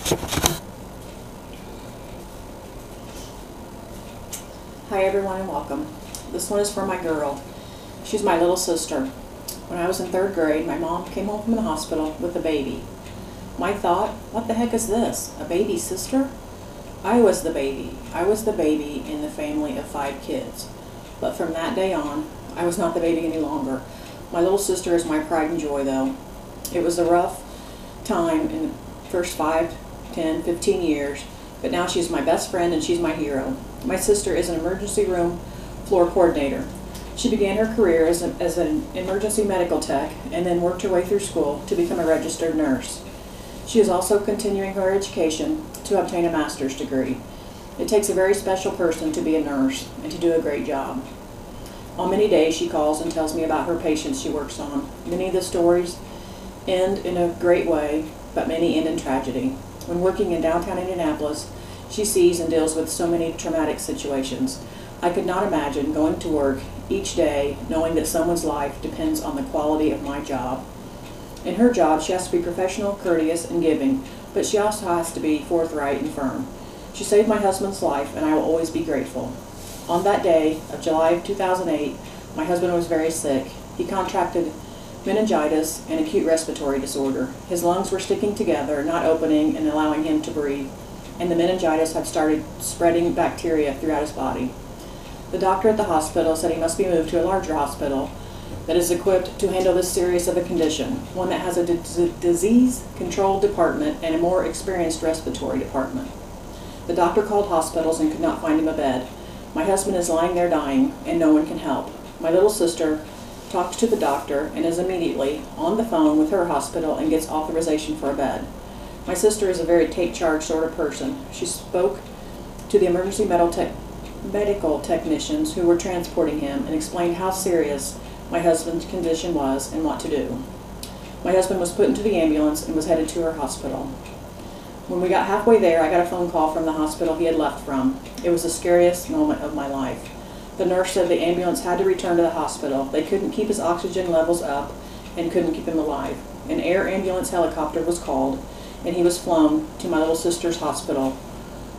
Hi everyone and welcome. This one is for my girl. She's my little sister. When I was in 3rd grade, my mom came home from the hospital with a baby. My thought, what the heck is this? A baby sister? I was the baby. I was the baby in the family of 5 kids. But from that day on, I was not the baby any longer. My little sister is my pride and joy though. It was a rough time in the first 5, 10, 15 years, but now she's my best friend and she's my hero. My sister is an emergency room floor coordinator. She began her career as an emergency medical tech and then worked her way through school to become a registered nurse. She is also continuing her education to obtain a master's degree. It takes a very special person to be a nurse and to do a great job. On many days she calls and tells me about her patients she works on. Many of the stories end in a great way, but many end in tragedy. When working in downtown Indianapolis, she sees and deals with so many traumatic situations. I could not imagine going to work each day knowing that someone's life depends on the quality of my job. In her job, she has to be professional, courteous, and giving, but she also has to be forthright and firm. She saved my husband's life, and I will always be grateful. On that day of July of 2008, my husband was very sick. He contracted meningitis and acute respiratory disorder. His lungs were sticking together, not opening and allowing him to breathe, and the meningitis had started spreading bacteria throughout his body. The doctor at the hospital said he must be moved to a larger hospital that is equipped to handle this serious of a condition, one that has a disease control department and a more experienced respiratory department. The doctor called hospitals and could not find him a bed. My husband is lying there dying, and no one can help. My little sister talks to the doctor and is immediately on the phone with her hospital and gets authorization for a bed. My sister is a very take charge sort of person. She spoke to the emergency medical technicians who were transporting him and explained how serious my husband's condition was and what to do. My husband was put into the ambulance and was headed to her hospital. When we got halfway there, I got a phone call from the hospital he had left from. It was the scariest moment of my life. The nurse said the ambulance had to return to the hospital. They couldn't keep his oxygen levels up and couldn't keep him alive. An air ambulance helicopter was called, and he was flown to my little sister's hospital.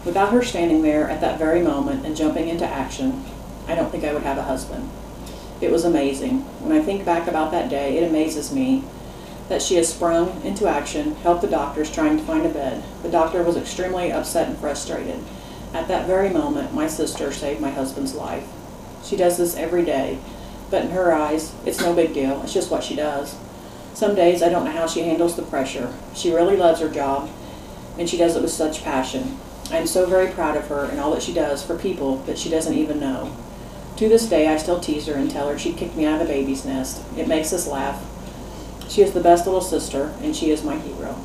Without her standing there at that very moment and jumping into action, I don't think I would have a husband. It was amazing. When I think back about that day, it amazes me that she has sprung into action, helped the doctors trying to find a bed. The doctor was extremely upset and frustrated. At that very moment, my sister saved my husband's life. She does this every day, but in her eyes, it's no big deal. It's just what she does. Some days I don't know how she handles the pressure. She really loves her job, and she does it with such passion. I am so very proud of her and all that she does for people that she doesn't even know. To this day, I still tease her and tell her she kicked me out of the baby's nest. It makes us laugh. She is the best little sister, and she is my hero.